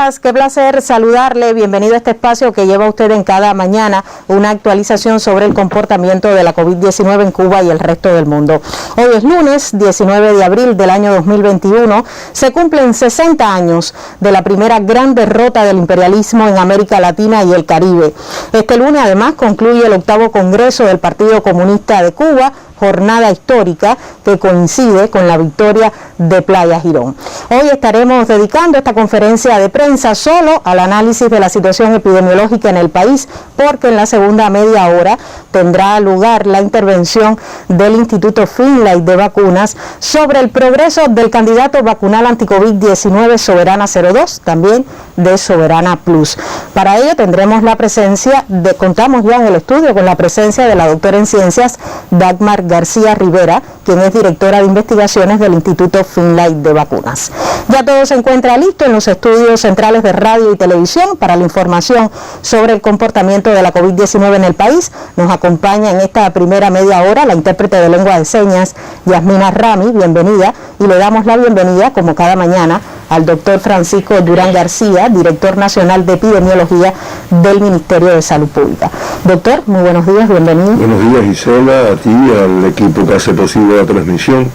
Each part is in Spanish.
días, qué placer saludarle. Bienvenido a este espacio que lleva usted en cada mañana una actualización sobre el comportamiento de la COVID-19 en Cuba y el resto del mundo. Hoy es lunes 19 de abril del año 2021. Se cumplen 60 años de la primera gran derrota del imperialismo en América Latina y el Caribe. Este lunes además concluye el 8º Congreso del Partido Comunista de Cuba, jornada histórica que coincide con la victoria de Playa Girón. Hoy estaremos dedicando esta conferencia de prensa solo al análisis de la situación epidemiológica en el país, porque en la segunda media hora tendrá lugar la intervención del Instituto Finlay de Vacunas sobre el progreso del candidato vacunal anti-COVID-19 Soberana 02, también de Soberana Plus. Para ello tendremos la presencia contamos ya en el estudio con la presencia de la doctora en ciencias Dagmar García Rivera, quien es directora de investigaciones del Instituto Finlay de Vacunas. Ya todo se encuentra listo en los estudios centrales de radio y televisión para la información sobre el comportamiento de la COVID-19 en el país. Nos acompaña en esta primera media hora la intérprete de lengua de señas, Yasmina Rami, bienvenida, y le damos la bienvenida, como cada mañana, al doctor Francisco Durán García, director nacional de epidemiología del Ministerio de Salud Pública. Doctor, muy buenos días, bienvenido. Buenos días, Gisela, a ti, al equipo que hace posible la transmisión,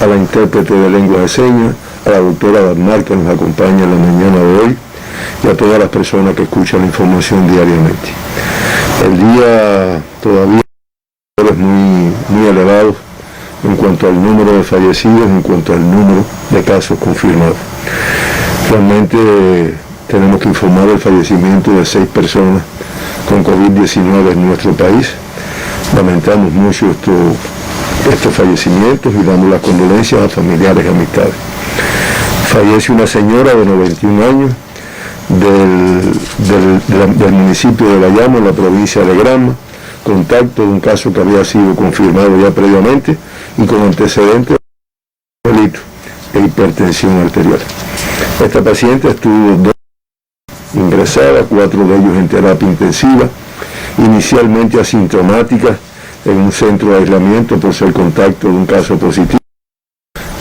a la intérprete de lengua de señas, a la doctora Dagmar que nos acompaña en la mañana de hoy y a todas las personas que escuchan la información diariamente. El día todavía es muy elevado en cuanto al número de fallecidos, en cuanto al número de casos confirmados. Realmente tenemos que informar el fallecimiento de 6 personas con COVID-19 en nuestro país. Lamentamos mucho estos fallecimientos y damos las condolencias a familiares y amistades. Fallece una señora de 91 años del municipio de Bayamo, en la provincia de Granma, contacto de un caso que había sido confirmado ya previamente y con antecedentes de delito e hipertensión arterial. Esta paciente estuvo 2 ingresada, 4 de ellos en terapia intensiva, inicialmente asintomática en un centro de aislamiento por ser contacto de un caso positivo.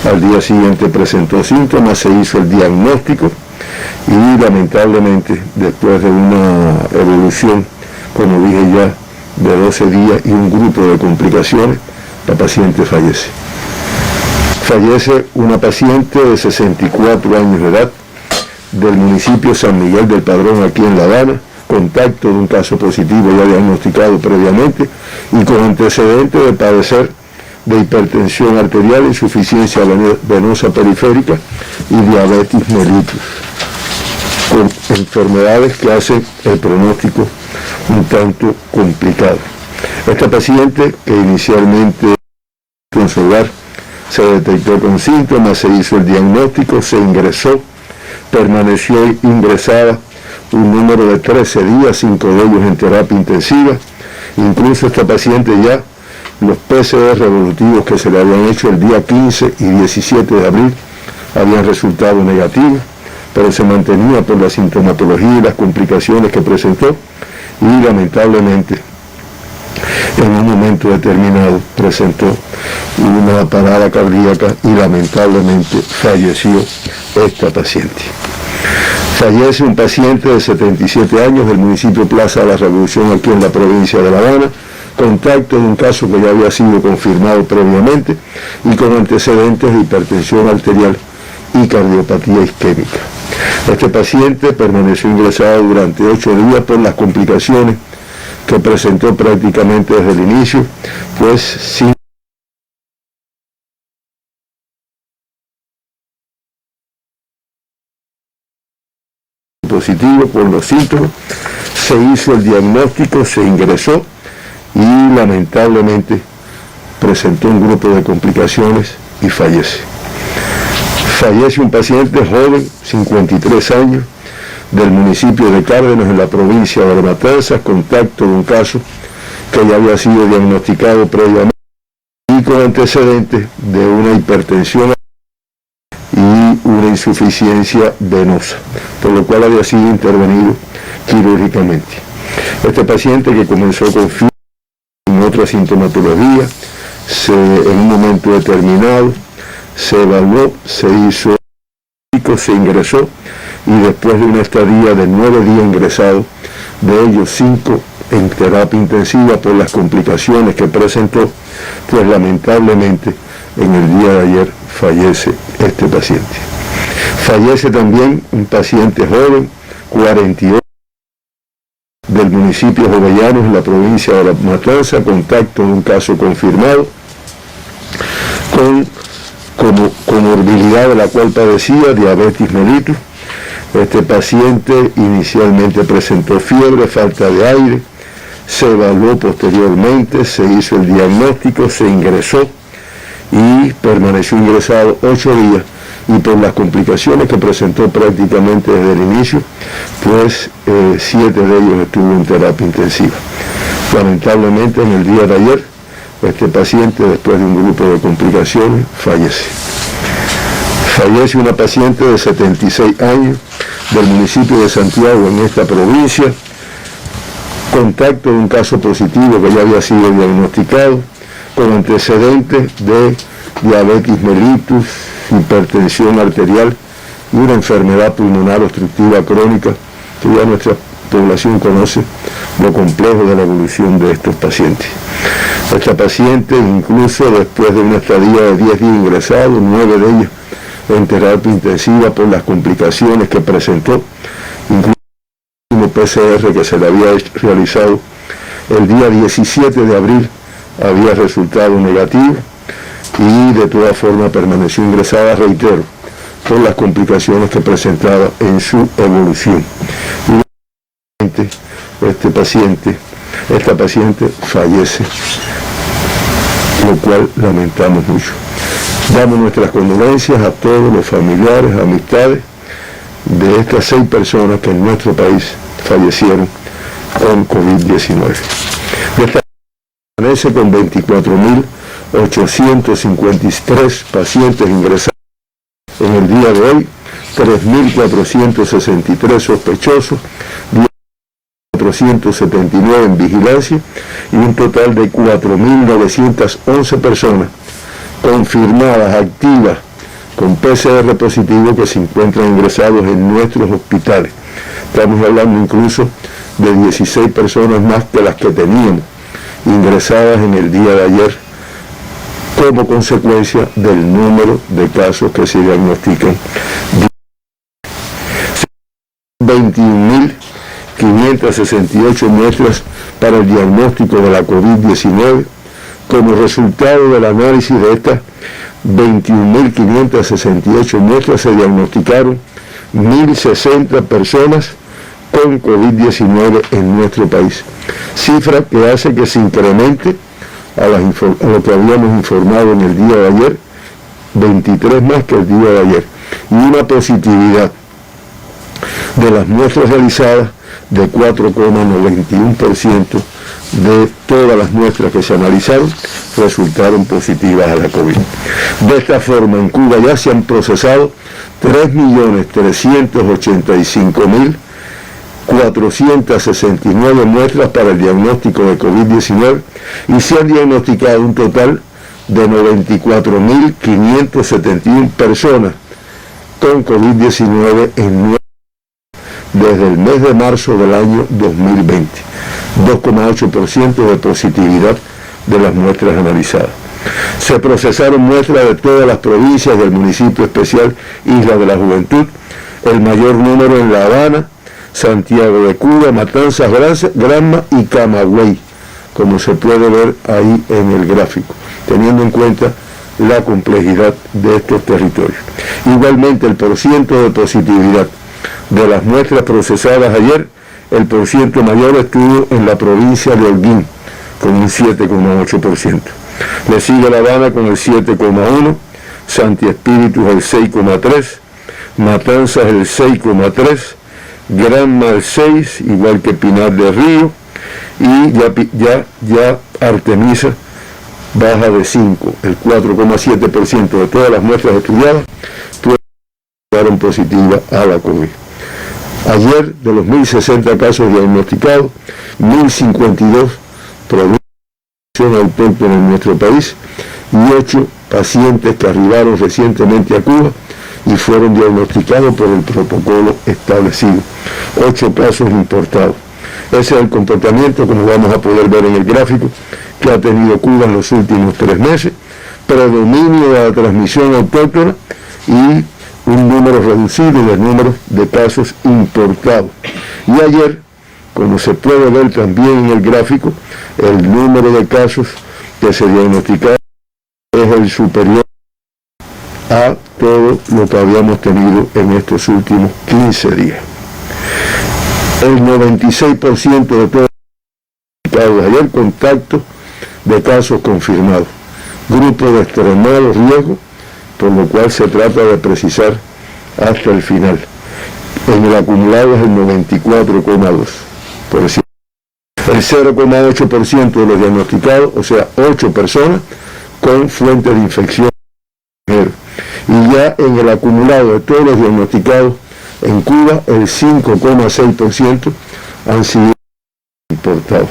Al día siguiente presentó síntomas, se hizo el diagnóstico y lamentablemente después de una evolución, como dije ya, de 12 días y un grupo de complicaciones, la paciente fallece. Fallece una paciente de 64 años de edad del municipio San Miguel del Padrón, aquí en La Habana, contacto de un caso positivo ya diagnosticado previamente y con antecedentes de padecer de hipertensión arterial, insuficiencia venosa periférica y diabetes mellitus, con enfermedades que hacen el pronóstico un tanto complicado. Esta paciente, que inicialmente en su hogar se detectó con síntomas, se hizo el diagnóstico, se ingresó, permaneció ingresada un número de 13 días, 5 de ellos en terapia intensiva. Incluso esta paciente ya, los PCR evolutivos que se le habían hecho el día 15 y 17 de abril habían resultado negativos, pero se mantenía por la sintomatología y las complicaciones que presentó y lamentablemente en un momento determinado presentó una parada cardíaca y lamentablemente falleció esta paciente. Fallece un paciente de 77 años del municipio Plaza de la Revolución, aquí en la provincia de La Habana, contacto de un caso que ya había sido confirmado previamente y con antecedentes de hipertensión arterial y cardiopatía isquémica. Este paciente permaneció ingresado durante 8 días por las complicaciones que presentó prácticamente desde el inicio, pues sin positivo por los síntomas, se hizo el diagnóstico, se ingresó y lamentablemente presentó un grupo de complicaciones y fallece. Fallece un paciente joven, 53 años, del municipio de Cárdenas, en la provincia de Matanzas, contacto de un caso que ya había sido diagnosticado previamente y con antecedentes de una hipertensión y una insuficiencia venosa, por lo cual había sido intervenido quirúrgicamente. Este paciente, que comenzó con fiebre y otra sintomatología, en un momento determinado se evaluó, se hizo, se ingresó y después de una estadía de 9 días ingresado, de ellos 5 en terapia intensiva por las complicaciones que presentó, pues lamentablemente en el día de ayer fallece este paciente. Fallece también un paciente joven, 48, del municipio de Jovellanos, en la provincia de La Matanza, contacto de un caso confirmado, con comorbilidad de la cual padecía diabetes mellitus. Este paciente inicialmente presentó fiebre, falta de aire, se evaluó posteriormente, se hizo el diagnóstico, se ingresó y permaneció ingresado 8 días, y por las complicaciones que presentó prácticamente desde el inicio, pues 7 de ellos estuvo en terapia intensiva. Lamentablemente en el día de ayer, este paciente, después de un grupo de complicaciones, fallece. Fallece una paciente de 76 años del municipio de Santiago, en esta provincia, contacto de un caso positivo que ya había sido diagnosticado, con antecedentes de diabetes mellitus, hipertensión arterial y una enfermedad pulmonar obstructiva crónica, que ya nuestra población conoce lo complejo de la evolución de estos pacientes. Esta paciente, incluso después de una estadía de 10 días ingresado, 9 de ellos en terapia intensiva por las complicaciones que presentó, incluso el PCR que se le había realizado el día 17 de abril había resultado negativo, y de todas formas permaneció ingresada, reitero, por las complicaciones que presentaba en su evolución. Y esta paciente fallece, lo cual lamentamos mucho. Damos nuestras condolencias a todos los familiares, amistades de estas 6 personas que en nuestro país fallecieron con COVID-19. Permanece con 24.853 pacientes ingresados en el día de hoy, 3.463 sospechosos, 479 en vigilancia, y un total de 4.911 personas confirmadas, activas, con PCR positivo, que se encuentran ingresados en nuestros hospitales. Estamos hablando incluso de 16 personas más que las que teníamos ingresadas en el día de ayer, como consecuencia del número de casos que se diagnostican. 21.568 muestras para el diagnóstico de la COVID-19. Como resultado del análisis de estas 21.568 muestras, se diagnosticaron 1.060 personas con COVID-19 en nuestro país, cifra que hace que se incremente a lo que habíamos informado en el día de ayer, 23 más que el día de ayer, y una positividad de las muestras realizadas de 4,91% de todas las muestras que se analizaron resultaron positivas a la COVID. De esta forma, en Cuba ya se han procesado 3.385.469 muestras para el diagnóstico de COVID-19, y se han diagnosticado un total de 94.571 personas con COVID-19 en desde el mes de marzo del año 2020, 2,8% de positividad de las muestras analizadas. Se procesaron muestras de todas las provincias del municipio especial Isla de la Juventud, el mayor número en La Habana, Santiago de Cuba, Matanzas, Granma y Camagüey, como se puede ver ahí en el gráfico, teniendo en cuenta la complejidad de estos territorios. Igualmente, el porciento de positividad de las muestras procesadas ayer, el porciento mayor estuvo en la provincia de Holguín, con un 7,8%. Le sigue La Habana con el 7,1%, Santi Espíritus el 6,3%, Matanzas el 6,3%, Granma el 6%, igual que Pinar del Río, y ya Artemisa baja de 5%, el 4,7% de todas las muestras estudiadas fueron positivas a la COVID. Ayer, de los 1.060 casos diagnosticados, 1.052 productos autóctona en nuestro país y 8 pacientes que arribaron recientemente a Cuba y fueron diagnosticados por el protocolo establecido. 8 casos importados. Ese es el comportamiento, como vamos a poder ver en el gráfico, que ha tenido Cuba en los últimos 3 meses. Predominio de la transmisión autóctona y un número reducido del número de casos importados. Y ayer, como se puede ver también en el gráfico, el número de casos que se diagnosticaron es el superior a todo lo que habíamos tenido en estos últimos 15 días. El 96% de todos los casos ayer, contacto de casos confirmados. Grupo de extremado riesgo, por lo cual se trata de precisar hasta el final. En el acumulado es el 94,2%. El 0,8% de los diagnosticados, o sea, 8 personas con fuente de infección. Y ya en el acumulado de todos los diagnosticados en Cuba, el 5,6% han sido importados.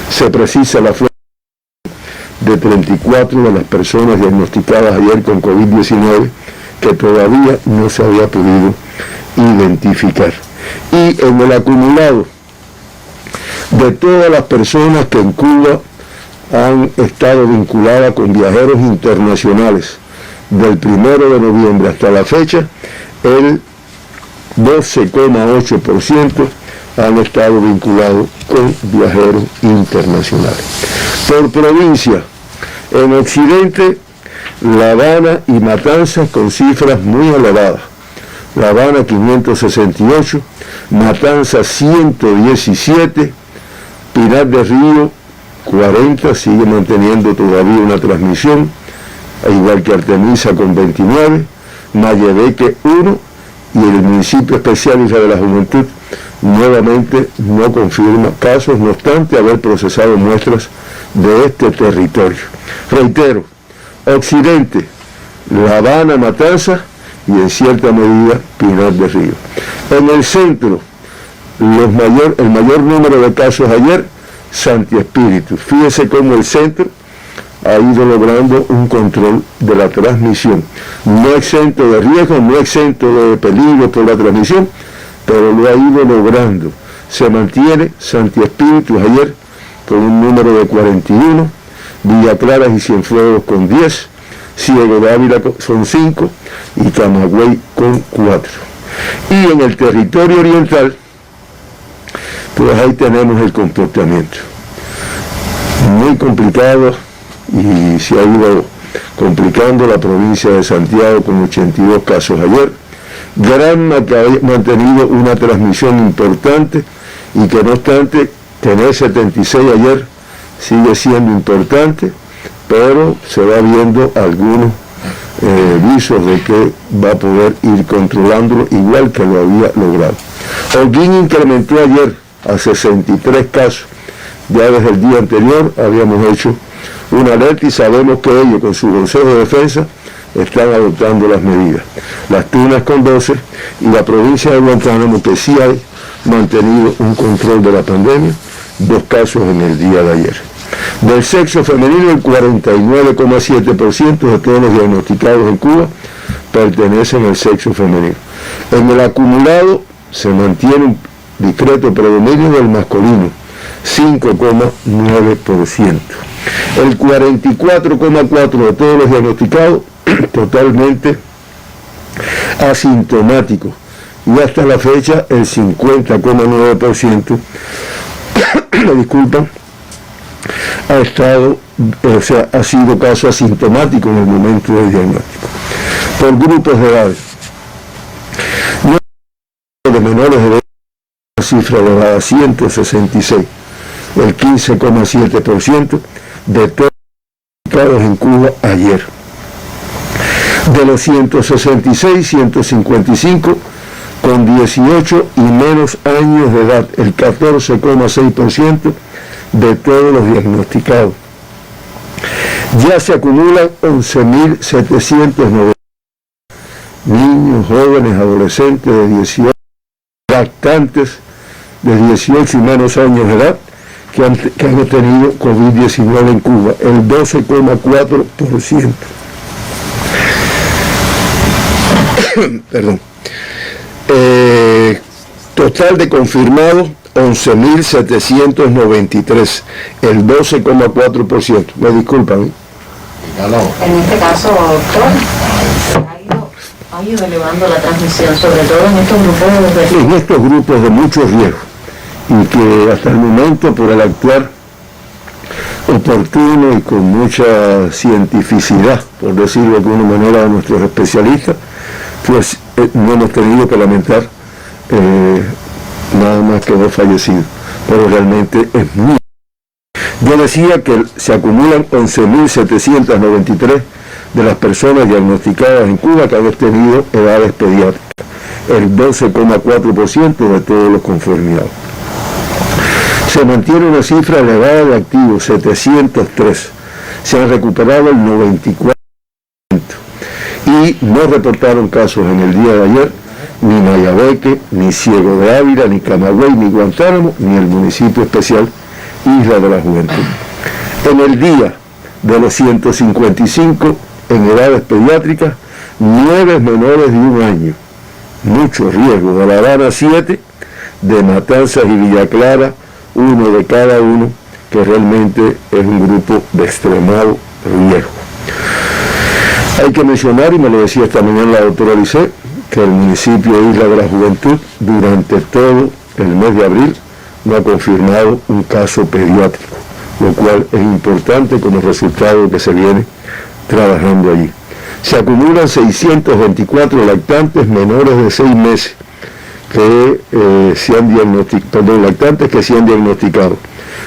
Se precisa la fuente de 34 de las personas diagnosticadas ayer con COVID-19 que todavía no se había podido identificar. Y en el acumulado de todas las personas que en Cuba han estado vinculadas con viajeros internacionales del 1 de noviembre hasta la fecha, el 12,8% han estado vinculados con viajeros internacionales. Por provincia, en Occidente, La Habana y Matanzas con cifras muy elevadas. La Habana 568, Matanzas 117, Pinar del Río 40, sigue manteniendo todavía una transmisión, igual que Artemisa con 29, Mayebeque 1, y el municipio especial Isla de la Juventud nuevamente no confirma casos, no obstante haber procesado muestras de este territorio. Reitero, Occidente, La Habana, Matanzas y en cierta medida Pinar del Río. En el centro, el mayor número de casos ayer, Santi Espíritu. Fíjese cómo el centro ha ido logrando un control de la transmisión. No exento de riesgo, no exento de peligro por la transmisión, pero lo ha ido logrando. Se mantiene Santi Espíritu ayer con un número de 41, Villa Clara y Cienfuegos con 10, Ciego de Ávila son 5 y Camagüey con 4. Y en el territorio oriental, pues ahí tenemos el comportamiento. Muy complicado y se ha ido complicando la provincia de Santiago con 82 casos ayer. Granma, que ha mantenido una transmisión importante y que no obstante tener 76 ayer sigue siendo importante, pero se va viendo algunos visos de que va a poder ir controlándolo igual que lo había logrado. Holguín incrementó ayer a 63 casos. Ya desde el día anterior habíamos hecho una alerta y sabemos que ellos con su Consejo de Defensa están adoptando las medidas. Las Tunas con 12 y la provincia de Guantánamo, que sí ha mantenido un control de la pandemia, 2 casos en el día de ayer. Del sexo femenino, el 49,7% de todos los diagnosticados en Cuba pertenecen al sexo femenino. En el acumulado se mantiene un discreto predominio del masculino, 5,9%. El 44,4% de todos los diagnosticados totalmente asintomáticos y hasta la fecha el 50,9% me disculpan, ha sido caso asintomático en el momento del diagnóstico. Por grupos de edades, de menores de edad, una cifra elevada, 166, el 15,7% de todos los casos en Cuba ayer. De los 166, 155 con 18 y menos años de edad, el 14,6% de todos los diagnosticados. Ya se acumulan 11.790 niños, jóvenes, adolescentes de 18, lactantes de 18 y menos años de edad que han tenido COVID-19 en Cuba, el 12,4%. perdón, total de confirmados 11.793, el 12,4%. Me disculpan. En este caso, doctor, ha ido elevando la transmisión, sobre todo en estos grupos de riesgo. En estos grupos de mucho riesgo, y que hasta el momento, por el actuar oportuno y con mucha cientificidad, por decirlo de alguna manera, de nuestros especialistas, pues no hemos tenido que lamentar nada más que 2 fallecidos, pero realmente es muy. Yo decía que se acumulan 11.793 de las personas diagnosticadas en Cuba que han tenido edades pediátricas, el 12,4% de todos los confirmados. Se mantiene una cifra elevada de activos, 703. Se han recuperado el 94%. Y no reportaron casos en el día de ayer, ni Mayabeque, ni Ciego de Ávila, ni Camagüey, ni Guantánamo, ni el municipio especial Isla de la Juventud. En el día de los 155 en edades pediátricas, 9 menores de 1 año. Mucho riesgo. De La Habana 7, de Matanzas y Villa Clara 1 de cada uno, que realmente es un grupo de extremado riesgo. Hay que mencionar, y me lo decía esta mañana la doctora Lisset, que el municipio de Isla de la Juventud durante todo el mes de abril no ha confirmado un caso pediátrico, lo cual es importante como resultado de que se viene trabajando allí. Se acumulan 624 lactantes menores de 6 meses que se han diagnosticado, lactantes que se han diagnosticado.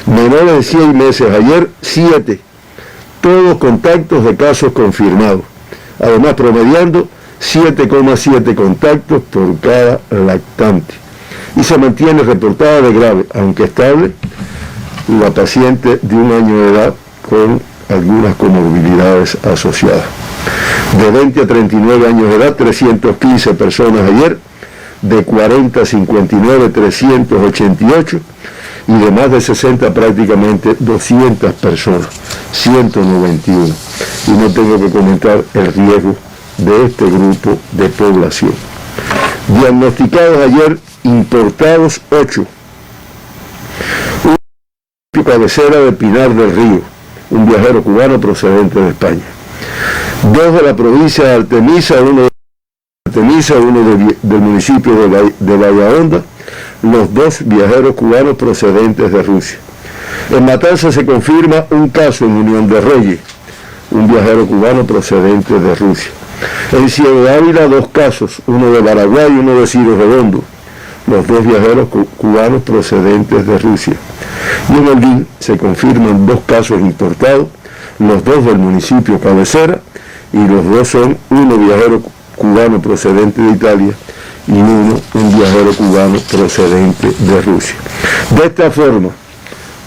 Menores de 6 meses ayer, 7, todos contactos de casos confirmados. Además, promediando 7,7 contactos por cada lactante. Y se mantiene reportada de grave, aunque estable, la paciente de 1 año de edad con algunas comorbilidades asociadas. De 20 a 39 años de edad, 315 personas ayer, de 40 a 59, 388, y de más de 60 prácticamente 200 personas, 191. Y no tengo que comentar el riesgo de este grupo de población. Diagnosticados ayer, importados 8. Un cabecera de Pinar del Río, un viajero cubano procedente de España. 2 de la provincia de Artemisa, uno del municipio de Bahía, los 2 viajeros cubanos procedentes de Rusia. En Matanzas se confirma un caso en Unión de Reyes, un viajero cubano procedente de Rusia. En Ciego de Ávila 2 casos, uno de Paraguay y uno de Ciro Redondo, los 2 viajeros cubanos procedentes de Rusia. Y en Holguín se confirman 2 casos importados, los 2 del municipio cabecera, y los 2 son uno viajero cubano procedente de Italia y un viajero cubano procedente de Rusia. De esta forma,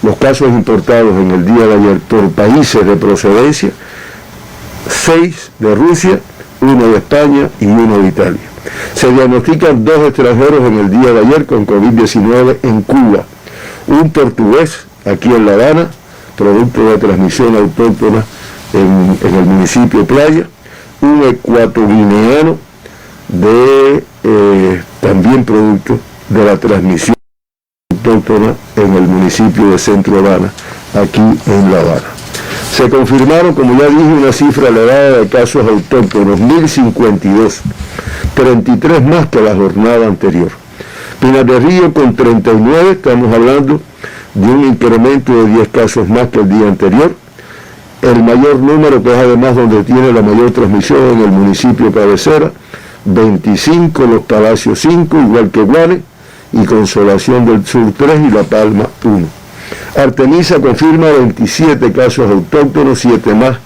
los casos importados en el día de ayer por países de procedencia, 6 de Rusia, 1 de España y 1 de Italia. Se diagnostican 2 extranjeros en el día de ayer con COVID-19 en Cuba. Un portugués aquí en La Habana, producto de transmisión autóctona en el municipio Playa, un ecuatoguineano también producto de la transmisión autóctona en el municipio de Centro Habana, aquí en La Habana. Se confirmaron, como ya dije, una cifra elevada de casos autóctonos, 1.052, 33 más que la jornada anterior. Pinar del Río con 39, estamos hablando de un incremento de 10 casos más que el día anterior. El mayor número, que es además donde tiene la mayor transmisión, en el municipio cabecera, 25, Los Palacios 5, igual que Guane, y Consolación del Sur 3 y La Palma 1. Artemisa confirma 27 casos autóctonos, 7 más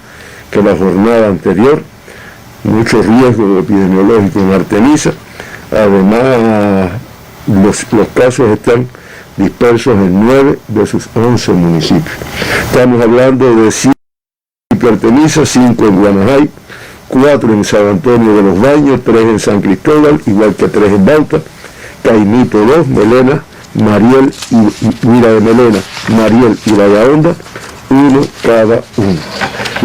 que la jornada anterior. Mucho riesgo epidemiológico en Artemisa. Además, los casos están dispersos en 9 de sus 11 municipios. Estamos hablando de 5 en Artemisa, 5 en Guanajay, 4 en San Antonio de los Baños, 3 en San Cristóbal, igual que 3 en Bauta, Caimito 2, Melena, Mariel y Mira de Melena, Mariel y Bahía Honda, 1 cada uno.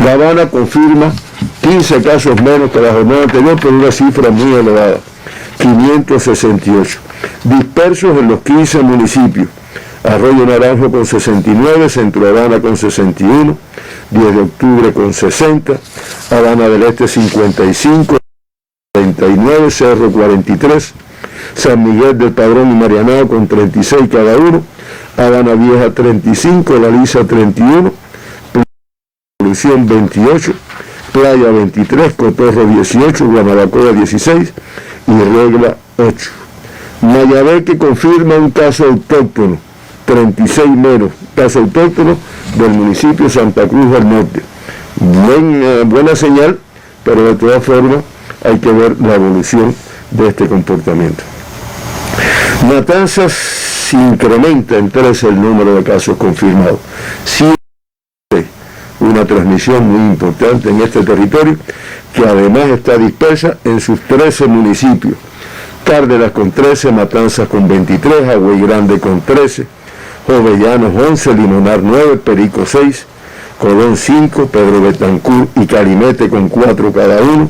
La Habana confirma 15 casos menos que la jornada anterior, pero una cifra muy elevada, 568. Dispersos en los 15 municipios: Arroyo Naranjo con 69, Centro Habana con 61, 10 de octubre con 60, Habana del Este 55, 39, Cerro 43, San Miguel del Padrón y Marianao con 36 cada uno, Habana Vieja 35, La Lisa 31, Revolución 28, Playa 23, Cotorro 18, Guanabacoa 16 y Regla 8. Mayabeque confirma un caso autóctono, 36 menos caso autóctono del municipio Santa Cruz del Norte. Buena señal, pero de todas formas hay que ver la evolución de este comportamiento. Matanzas se incrementa en 13 el número de casos confirmados. Sí, una transmisión muy importante en este territorio, que además está dispersa en sus 13 municipios. Cárdenas con 13, Matanzas con 23, Agüey Grande con 13, Jovellanos 11, Limonar 9, Perico 6, Colón 5, Pedro Betancur y Calimete con 4 cada uno,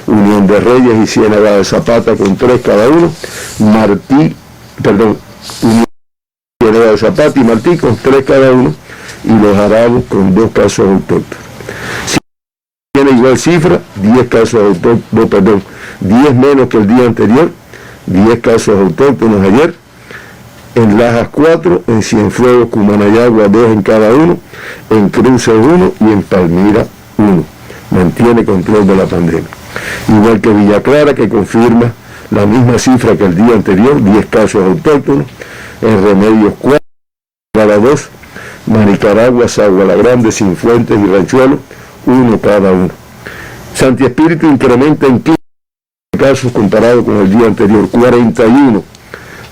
Unión de Reyes y Ciénaga de Zapata con 3 cada uno, Unión de Zapata y Martí con 3 cada uno, y Los Arabos con 2 casos autóctonos. Si tiene igual cifra, 10 casos autóctonos, 10 menos que el día anterior, 10 casos autóctonos ayer. En Lajas 4, en Cienfuegos, Cumanayagua 2 en cada uno, en Cruces 1 y en Palmira 1. Mantiene control de la pandemia. Igual que Villa Clara, que confirma la misma cifra que el día anterior, 10 casos autóctonos, en Remedios 4, cada 2, Manicaragua, Sagua la Grande, Cienfuentes y Ranchuelo, 1 cada uno. Santi Espíritu incrementa en 15 casos comparado con el día anterior, 41,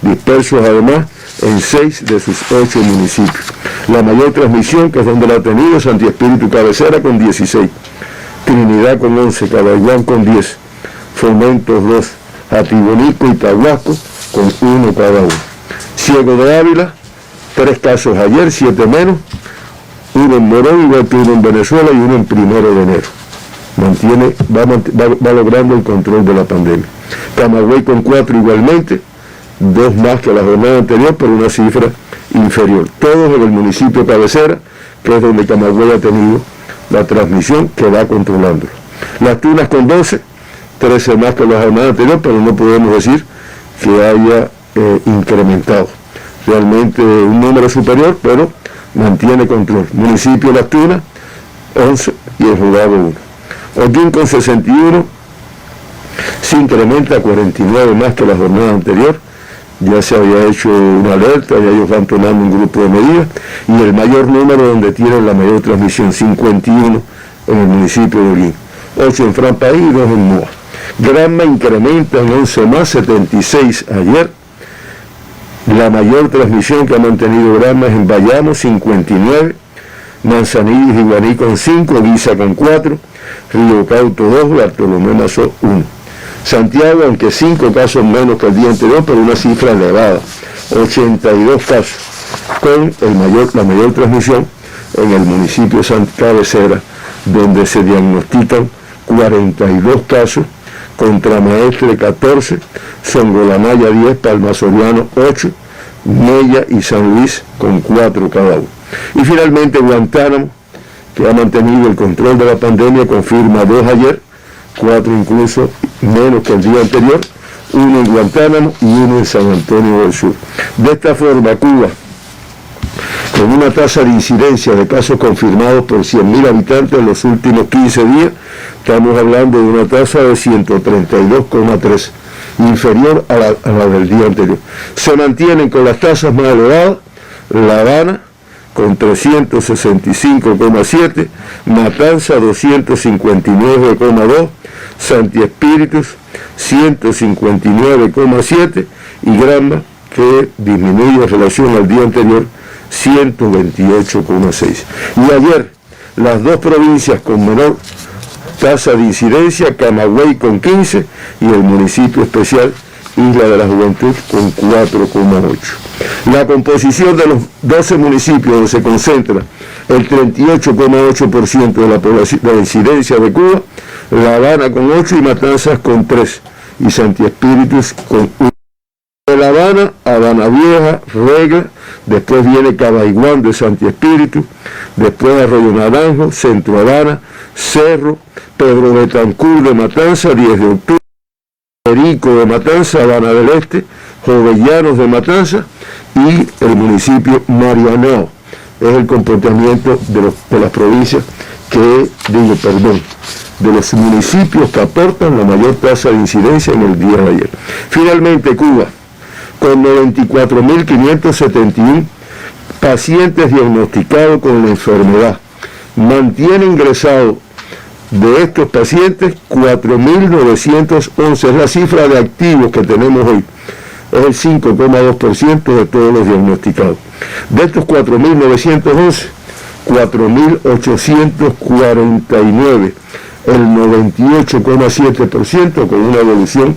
dispersos además en 6 de sus 8 municipios. La mayor transmisión, que es donde la ha tenido, Santi Espíritu Cabecera con 16, Trinidad con 11, Cabaiguán con 10, Fomentos 2, Atibonico y Tahuasco con 1 cada uno. Ciego de Ávila, 3 casos ayer, 7 menos, 1 en Morón, igual que 1 en Venezuela y 1 en 1 de enero. Va logrando el control de la pandemia. Camagüey con 4 igualmente, 2 más que la jornada anterior, pero una cifra inferior. Todos en el municipio cabecera, que es donde Camagüey ha tenido la transmisión, que va controlándolo. Las Tunas con 12, 13 más que la jornada anterior, pero no podemos decir que haya incrementado. Realmente un número superior, pero mantiene control. Municipio Las Tunas, 11 y el Jurado 1. Holguín con 61, se incrementa a 49 más que la jornada anterior. Ya se había hecho una alerta, ya ellos van tomando un grupo de medidas, y el mayor número donde tienen la mayor transmisión, 51 en el municipio de Holguín, 8 en Franpaí y 2 en Moa. Granma incrementa en 11 más, 76 ayer. La mayor transmisión que ha mantenido Granma es en Bayamo, 59, Manzanillo y Guaní con 5, Guisa con 4, Río Cauto 2, Bartolomé Mazó 1. Santiago, aunque 5 casos menos que el día anterior, pero una cifra elevada, 82 casos, con la mayor transmisión en el municipio de Santa Cabecera, donde se diagnostican 42 casos, Contramaestre 14, Songolamaya 10, Palma Soriano 8, Mella y San Luis con 4 cada uno. Y finalmente Guantánamo, que ha mantenido el control de la pandemia, confirma 2 ayer, 4 incluso menos que el día anterior, 1 en Guantánamo y 1 en San Antonio del Sur. De esta forma, Cuba, con una tasa de incidencia de casos confirmados por 100.000 habitantes en los últimos 15 días, estamos hablando de una tasa de 132,3, inferior a la del día anterior. Se mantienen con las tasas más elevadas La Habana con 365,7, Matanza 259,2, Santi Espíritus 159,7 y Granma, que disminuye en relación al día anterior, 128,6. Y ayer, las 2 provincias con menor tasa de incidencia, Camagüey con 15 y el municipio especial Isla de la Juventud con 4,8. La composición de los 12 municipios donde se concentra el 38,8% de la población, de la incidencia de Cuba, La Habana con 8 y Matanzas con 3, y Santi Espíritus con 1. De La Habana, Habana Vieja, Regla, después viene Cabaiguán de Santi Espíritu, después Arroyo Naranjo, Centro Habana, Cerro, Pedro Betancur de Matanza, 10 de octubre, Perico de Matanza, Habana del Este, Jovellanos de Matanza y el municipio Marianao. Es el comportamiento de las provincias de los municipios que aportan la mayor tasa de incidencia en el día de ayer. Finalmente, Cuba, con 94.571 pacientes diagnosticados con la enfermedad, mantiene ingresado de estos pacientes 4.911, es la cifra de activos que tenemos hoy, es el 5,2% de todos los diagnosticados. De estos 4.911, 4.849, el 98,7% con una evolución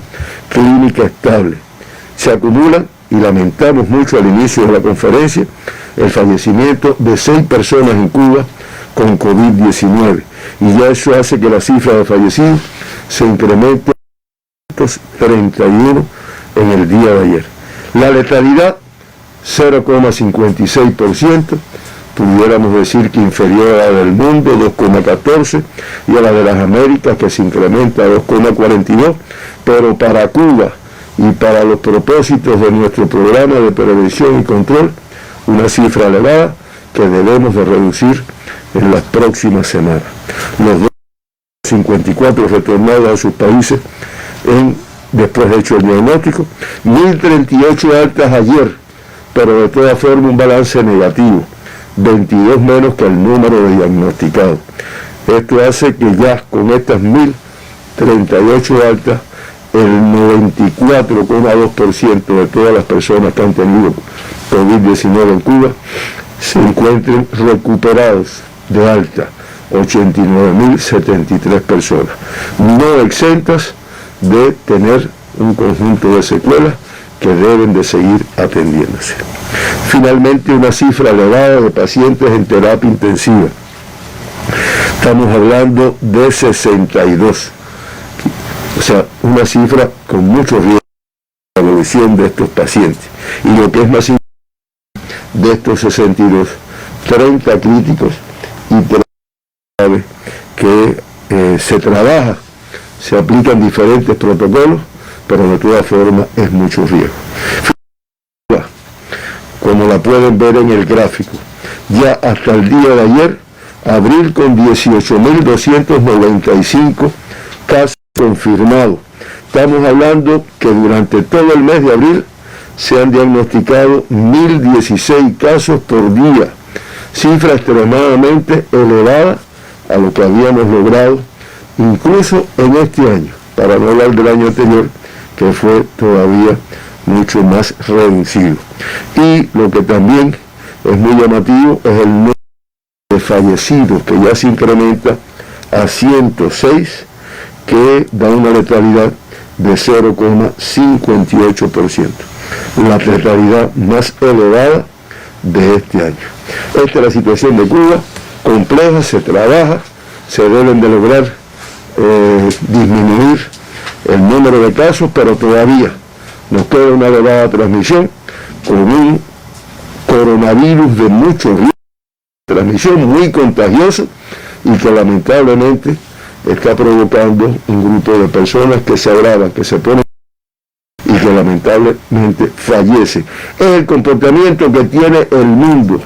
clínica estable. Se acumulan, y lamentamos mucho al inicio de la conferencia, el fallecimiento de 6 personas en Cuba con COVID-19, y ya eso hace que la cifra de fallecidos se incremente a 31 en el día de ayer. La letalidad, 0,56%, pudiéramos decir que inferior a la del mundo, 2,14%, y a la de las Américas, que se incrementa a 2,42%, pero para Cuba y para los propósitos de nuestro programa de prevención y control, una cifra elevada que debemos de reducir en las próximas semanas. Los 54 retornados a sus países después de hecho el diagnóstico, 1.038 altas ayer, pero de todas formas un balance negativo, 22 menos que el número de diagnosticados. Esto hace que ya con estas 1.038 altas, el 94,2% de todas las personas que han tenido COVID-19 en Cuba se encuentren recuperados de alta, 89.073 personas, no exentas de tener un conjunto de secuelas que deben de seguir atendiéndose. Finalmente, una cifra elevada de pacientes en terapia intensiva. Estamos hablando de 62. O sea, una cifra con mucho riesgo de evolución de estos pacientes. Y lo que es más importante, de estos 62, 30 críticos y 30 graves que se trabaja, se aplican diferentes protocolos, pero de todas formas es mucho riesgo. Como la pueden ver en el gráfico, ya hasta el día de ayer, abril con 18.295 casos confirmados. Estamos hablando que durante todo el mes de abril se han diagnosticado 1.016 casos por día, cifra extremadamente elevada a lo que habíamos logrado incluso en este año, para no hablar del año anterior, que fue todavía mucho más reducido. Y lo que también es muy llamativo es el número de fallecidos, que ya se incrementa a 106, que da una letalidad de 0,58%, la letalidad más elevada de este año. Esta es la situación de Cuba, compleja, se trabaja, se deben de lograr disminuir el número de casos, pero todavía nos queda una elevada transmisión con un coronavirus de mucho riesgo, transmisión muy contagiosa y que lamentablemente está provocando un grupo de personas que se agravan, que se ponen y que lamentablemente fallecen. Es el comportamiento que tiene el mundo,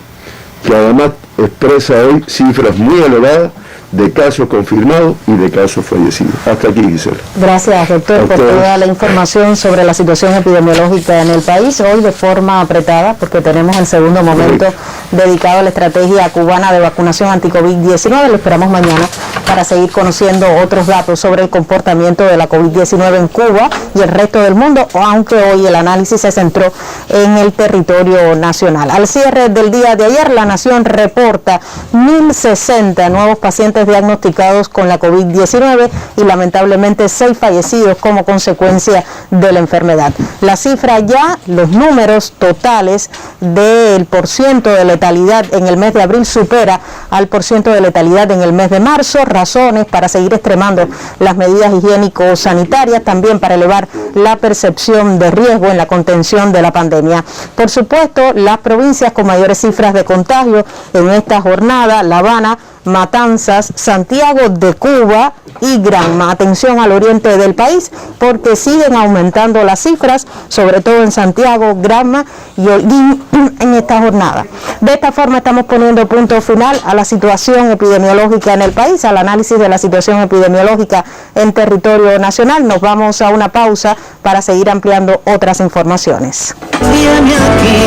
que además expresa hoy cifras muy elevadas de casos confirmados y de casos fallecidos. Hasta aquí, Gisela. Gracias, doctor, por toda la información sobre la situación epidemiológica en el país, hoy de forma apretada, porque tenemos el segundo momento dedicado a la estrategia cubana de vacunación anti-COVID-19. Lo esperamos mañana para seguir conociendo otros datos sobre el comportamiento de la COVID-19 en Cuba y el resto del mundo, aunque hoy el análisis se centró en el territorio nacional. Al cierre del día de ayer, la Nación reporta 1.060 nuevos pacientes diagnosticados con la COVID-19 y lamentablemente 6 fallecidos como consecuencia de la enfermedad. La cifra ya, los números totales del porciento de letalidad en el mes de abril supera al porciento de letalidad en el mes de marzo, razones para seguir extremando las medidas higiénico-sanitarias, también para elevar la percepción de riesgo en la contención de la pandemia. Por supuesto, las provincias con mayores cifras de contagio en esta jornada: La Habana, Matanzas, Santiago de Cuba y Granma. Atención al oriente del país, porque siguen aumentando las cifras, sobre todo en Santiago, Granma y Holguín en esta jornada. De esta forma estamos poniendo punto final a la situación epidemiológica en el país, al análisis de la situación epidemiológica en territorio nacional. Nos vamos a una pausa para seguir ampliando otras informaciones. Tiene aquí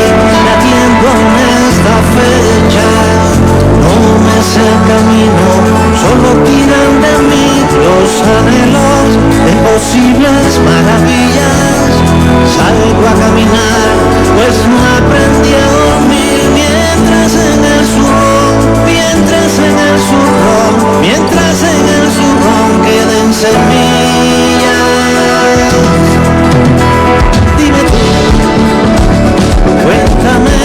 latiendo en esta fecha, no me sé el camino, solo tiran de mí los anhelos de posibles maravillas. Salgo a caminar, pues no aprendí a dormir mientras en el zurrón, mientras en el zurrón, mientras en el zurrón queden semillas. Dime tú, cuéntame.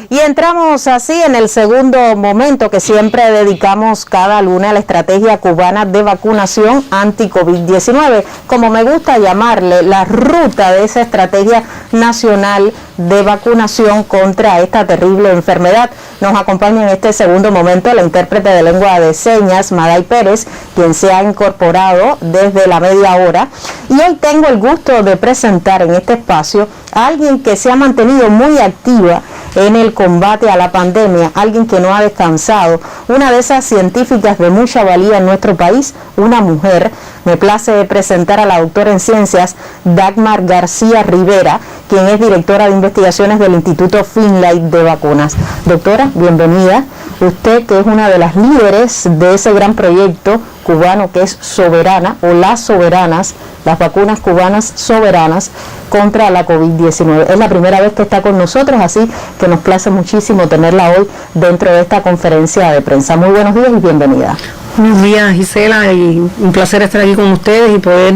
Y entramos así en el segundo momento que siempre dedicamos cada lunes a la estrategia cubana de vacunación anti-COVID-19, como me gusta llamarle, la ruta de esa estrategia nacional de vacunación contra esta terrible enfermedad. Nos acompaña en este segundo momento la intérprete de lengua de señas, Maday Pérez, quien se ha incorporado desde la media hora. Y hoy tengo el gusto de presentar en este espacio a alguien que se ha mantenido muy activa en el combate a la pandemia, alguien que no ha descansado, una de esas científicas de mucha valía en nuestro país, una mujer. Me place presentar a la doctora en ciencias Dagmar García Rivera, quien es directora de investigaciones del Instituto Finlay de Vacunas. Doctora, bienvenida. Usted, que es una de las líderes de ese gran proyecto cubano que es Soberana, o las soberanas, las vacunas cubanas soberanas contra la COVID-19. Es la primera vez que está con nosotros, así que nos place muchísimo tenerla hoy dentro de esta conferencia de prensa. Muy buenos días y bienvenida. Buenos días, Gisela, y un placer estar aquí con ustedes y poder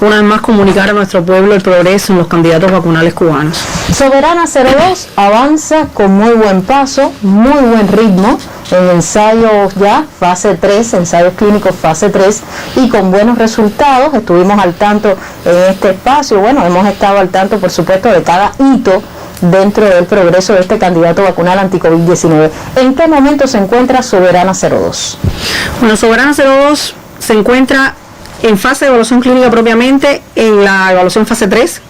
una vez más comunicar a nuestro pueblo el progreso en los candidatos vacunales cubanos. Soberana 02 avanza con muy buen paso, muy buen ritmo, en ensayos ya, fase 3, ensayos clínicos fase 3, y con buenos resultados. Estuvimos al tanto en este espacio, bueno, hemos estado al tanto, por supuesto, de cada hito dentro del progreso de este candidato vacunal anti-COVID-19. ¿En qué momento se encuentra Soberana 02? Bueno, Soberana 02 se encuentra en fase de evaluación clínica propiamente, en la evaluación fase 3.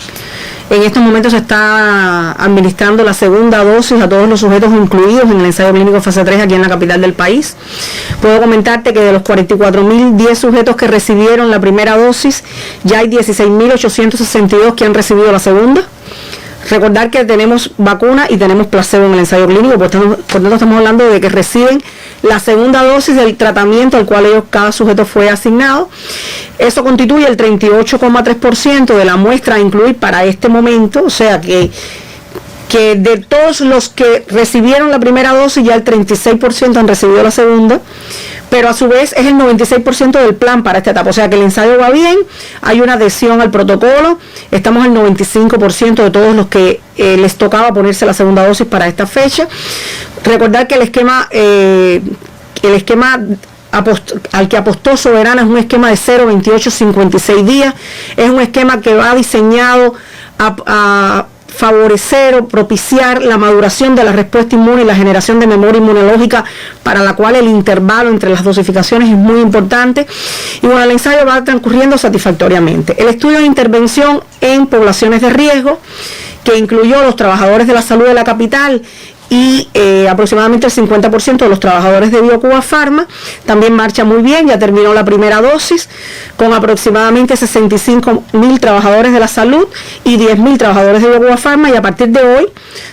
En estos momentos se está administrando la segunda dosis a todos los sujetos incluidos en el ensayo clínico fase 3 aquí en la capital del país. Puedo comentarte que de los 44.010 sujetos que recibieron la primera dosis, ya hay 16.862 que han recibido la segunda. Recordar que tenemos vacuna y tenemos placebo en el ensayo clínico, por tanto estamos hablando de que reciben la segunda dosis del tratamiento al cual cada sujeto fue asignado. Eso constituye el 38,3% de la muestra a incluir para este momento, o sea que de todos los que recibieron la primera dosis, ya el 36% han recibido la segunda, pero a su vez es el 96% del plan para esta etapa, o sea que el ensayo va bien, hay una adhesión al protocolo, estamos al 95% de todos los que les tocaba ponerse la segunda dosis para esta fecha. Recordar que el esquema al que apostó Soberana es un esquema de 0, 28, 56 días, es un esquema que va diseñado a favorecer o propiciar la maduración de la respuesta inmune y la generación de memoria inmunológica, para la cual el intervalo entre las dosificaciones es muy importante. Y bueno, el ensayo va transcurriendo satisfactoriamente. El estudio de intervención en poblaciones de riesgo, que incluyó los trabajadores de la salud de la capital y aproximadamente el 50% de los trabajadores de BioCuba Pharma, también marcha muy bien. Ya terminó la primera dosis con aproximadamente 65.000 trabajadores de la salud y 10.000 trabajadores de BioCuba Pharma, y a partir de hoy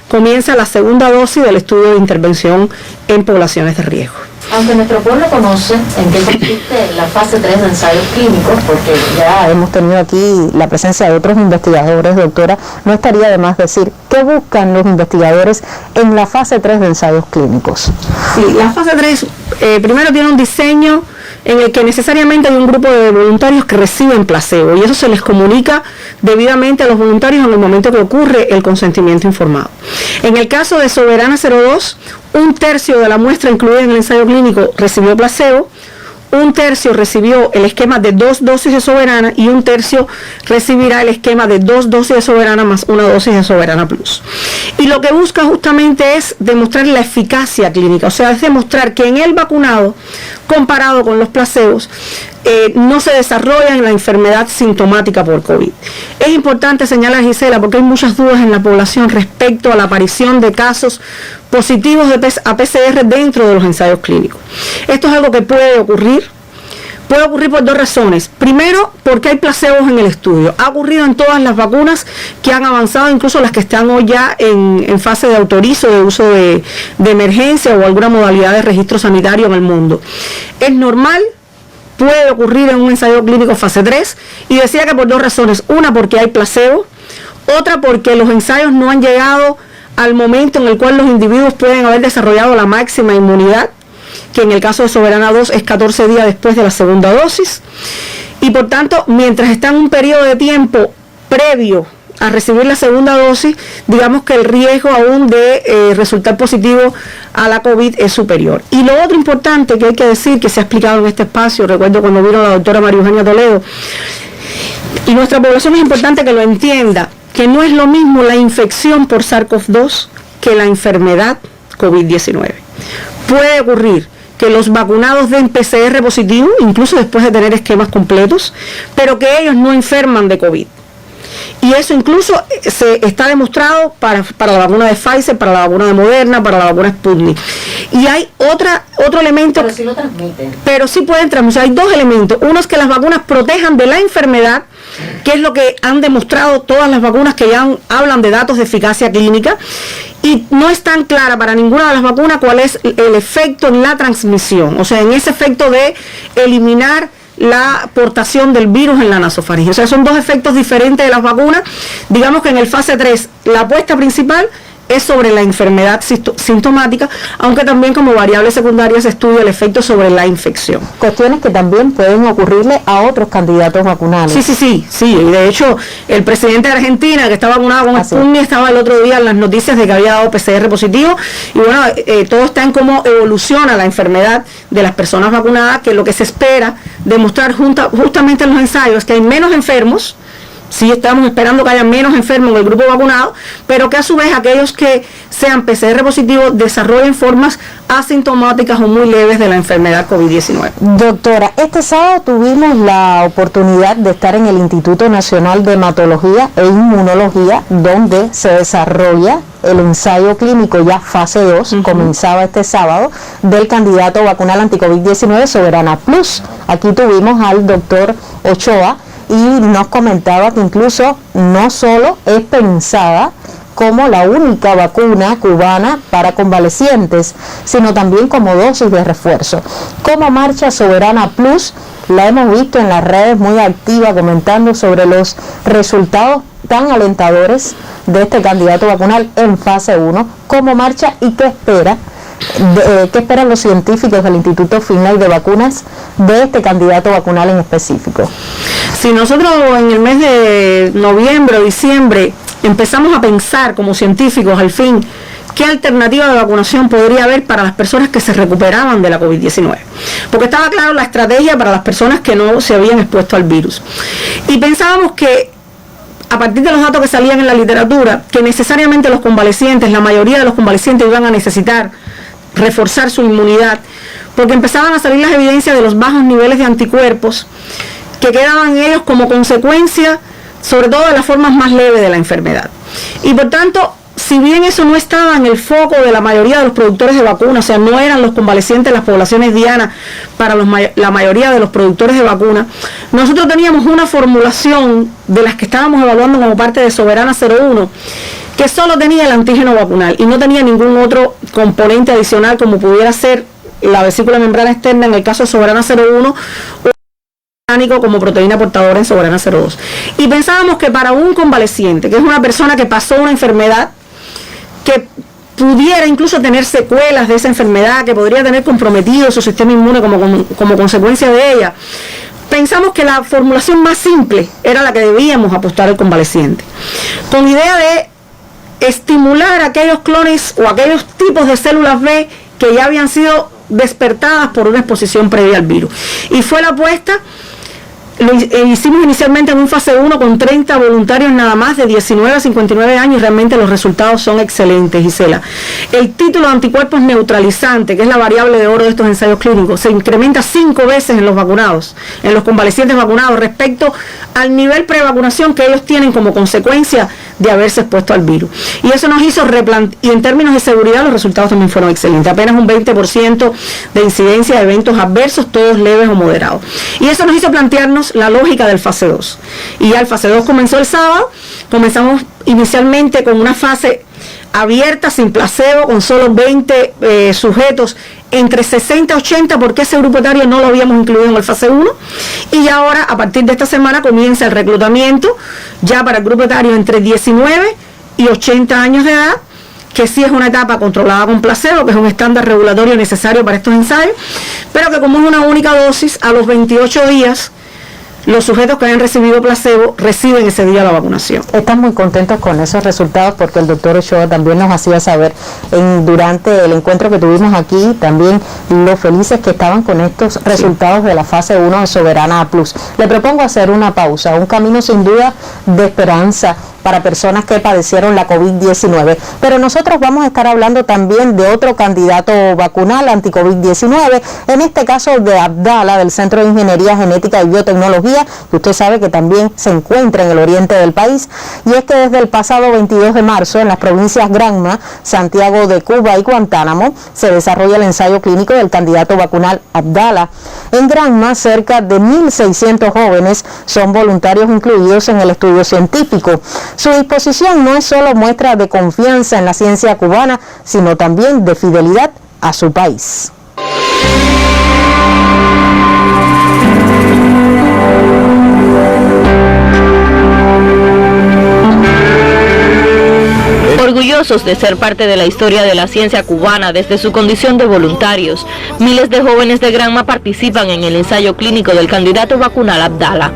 comienza la segunda dosis del estudio de intervención en poblaciones de riesgo. Aunque nuestro pueblo conoce en qué consiste la fase 3 de ensayos clínicos, porque ya hemos tenido aquí la presencia de otros investigadores, doctora, no estaría de más decir qué buscan los investigadores en la fase 3 de ensayos clínicos. Sí, la fase 3 primero tiene un diseño en el que necesariamente hay un grupo de voluntarios que reciben placebo, y eso se les comunica debidamente a los voluntarios en el momento que ocurre el consentimiento informado. En el caso de Soberana 02, un tercio de la muestra incluida en el ensayo clínico recibió placebo, un tercio recibió el esquema de 2 dosis de Soberana y un tercio recibirá el esquema de 2 dosis de Soberana más una dosis de Soberana Plus. Y lo que busca justamente es demostrar la eficacia clínica, o sea, es demostrar que en el vacunado, comparado con los placebos, no se desarrolla la enfermedad sintomática por COVID. Es importante señalar, Gisela, porque hay muchas dudas en la población respecto a la aparición de casos positivos a PCR dentro de los ensayos clínicos. Esto es algo que puede ocurrir por 2 razones. Primero, porque hay placebos en el estudio. Ha ocurrido en todas las vacunas que han avanzado, incluso las que están hoy ya en fase de autorizo de uso de emergencia o alguna modalidad de registro sanitario en el mundo. Es normal, puede ocurrir en un ensayo clínico fase 3, y decía que por 2 razones. Una, porque hay placebo; otra, porque los ensayos no han llegado al momento en el cual los individuos pueden haber desarrollado la máxima inmunidad, que en el caso de Soberana 2 es 14 días después de la segunda dosis, y por tanto, mientras está en un periodo de tiempo previo a recibir la segunda dosis, digamos que el riesgo aún de resultar positivo a la COVID es superior. Y lo otro importante que hay que decir, que se ha explicado en este espacio, recuerdo cuando vino la doctora María Eugenia Toledo, y nuestra población es importante que lo entienda, que no es lo mismo la infección por SARS-CoV-2 que la enfermedad COVID-19. Puede ocurrir que los vacunados den PCR positivo, incluso después de tener esquemas completos, pero que ellos no enferman de COVID. Y eso incluso se está demostrado para la vacuna de Pfizer, para la vacuna de Moderna, para la vacuna Sputnik. Y hay otro elemento. Pero sí lo transmiten. Pero sí pueden transmitir. Hay 2 elementos. Uno es que las vacunas protejan de la enfermedad, que es lo que han demostrado todas las vacunas que ya hablan de datos de eficacia clínica. Y no es tan clara para ninguna de las vacunas cuál es el efecto en la transmisión. O sea, en ese efecto de eliminar la aportación del virus en la nasofaringe. O sea, son 2 efectos diferentes de las vacunas. Digamos que en el fase 3 la apuesta principal es sobre la enfermedad sintomática, aunque también como variable secundaria se estudia el efecto sobre la infección. Cuestiones que también pueden ocurrirle a otros candidatos vacunales. Sí. Y de hecho, el presidente de Argentina, que está vacunado con Sputnik, estaba el otro día en las noticias de que había dado PCR positivo. Y bueno, todo está en cómo evoluciona la enfermedad de las personas vacunadas, que lo que se espera demostrar justamente en los ensayos es que hay menos enfermos. Sí, estamos esperando que haya menos enfermos en el grupo vacunado, pero que a su vez aquellos que sean PCR positivos desarrollen formas asintomáticas o muy leves de la enfermedad COVID-19. Doctora, este sábado tuvimos la oportunidad de estar en el Instituto Nacional de Hematología e Inmunología, donde se desarrolla el ensayo clínico ya fase 2, comenzaba este sábado, del candidato vacunal anti-COVID-19 Soberana Plus. Aquí tuvimos al doctor Ochoa, y nos comentaba que incluso no solo es pensada como la única vacuna cubana para convalecientes, sino también como dosis de refuerzo. ¿Cómo marcha Soberana Plus? La hemos visto en las redes muy activa comentando sobre los resultados tan alentadores de este candidato vacunal en fase 1. ¿Cómo marcha y qué espera? ¿Qué esperan los científicos del Instituto Finlay de Vacunas de este candidato vacunal en específico? Si nosotros en el mes de noviembre o diciembre empezamos a pensar como científicos al fin qué alternativa de vacunación podría haber para las personas que se recuperaban de la COVID-19, porque estaba claro la estrategia para las personas que no se habían expuesto al virus, y pensábamos que a partir de los datos que salían en la literatura, que necesariamente los convalecientes, la mayoría de los convalecientes iban a necesitar reforzar su inmunidad, porque empezaban a salir las evidencias de los bajos niveles de anticuerpos que quedaban en ellos como consecuencia, sobre todo de las formas más leves de la enfermedad. Y por tanto, si bien eso no estaba en el foco de la mayoría de los productores de vacunas, o sea, no eran los convalecientes las poblaciones dianas para la mayoría de los productores de vacunas, nosotros teníamos una formulación de las que estábamos evaluando como parte de Soberana 01, que solo tenía el antígeno vacunal y no tenía ningún otro componente adicional como pudiera ser la vesícula membrana externa en el caso de Soberana 01, como proteína portadora en Soberana 02. Y pensábamos que para un convaleciente, que es una persona que pasó una enfermedad, que pudiera incluso tener secuelas de esa enfermedad, que podría tener comprometido su sistema inmune como consecuencia de ella, pensamos que la formulación más simple era la que debíamos apostar al convaleciente, con idea de estimular aquellos clones o aquellos tipos de células B que ya habían sido despertadas por una exposición previa al virus. Y fue la apuesta. Lo hicimos inicialmente en un fase 1 con 30 voluntarios nada más de 19 a 59 años y realmente los resultados son excelentes, Gisela. El título de anticuerpos neutralizante, que es la variable de oro de estos ensayos clínicos, se incrementa 5 veces en los vacunados, en los convalecientes vacunados, respecto al nivel prevacunación que ellos tienen como consecuencia de haberse expuesto al virus. Y eso nos hizo y en términos de seguridad los resultados también fueron excelentes. Apenas un 20% de incidencia de eventos adversos, todos leves o moderados. Y eso nos hizo plantearnos la lógica del fase 2. Y ya el fase 2 comenzó el sábado. Comenzamos inicialmente con una fase abierta, sin placebo, con solo 20 sujetos entre 60 y 80, porque ese grupo etario no lo habíamos incluido en el fase 1, y ya ahora, a partir de esta semana, comienza el reclutamiento, ya para el grupo etario entre 19 y 80 años de edad, que sí es una etapa controlada con placebo, que es un estándar regulatorio necesario para estos ensayos, pero que como es una única dosis, a los 28 días, los sujetos que hayan recibido placebo reciben ese día la vacunación. Están muy contentos con esos resultados porque el doctor Ochoa también nos hacía saber durante el encuentro que tuvimos aquí también lo felices que estaban con estos resultados de la fase 1 de Soberana Plus. Le propongo hacer una pausa, un camino sin duda de esperanza para personas que padecieron la COVID-19. Pero nosotros vamos a estar hablando también de otro candidato vacunal anti-COVID-19, en este caso de Abdala, del Centro de Ingeniería Genética y Biotecnología, que usted sabe que también se encuentra en el oriente del país. Y es que desde el pasado 22 de marzo, en las provincias Granma, Santiago de Cuba y Guantánamo, se desarrolla el ensayo clínico del candidato vacunal Abdala. En Granma, cerca de 1.600 jóvenes son voluntarios incluidos en el estudio científico. Su disposición no es solo muestra de confianza en la ciencia cubana, sino también de fidelidad a su país. Orgullosos de ser parte de la historia de la ciencia cubana desde su condición de voluntarios, miles de jóvenes de Granma participan en el ensayo clínico del candidato vacunal Abdala,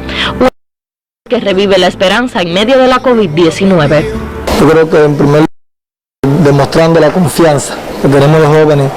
que revive la esperanza en medio de la COVID-19. Yo creo que en primer lugar, demostrando la confianza que tenemos los jóvenes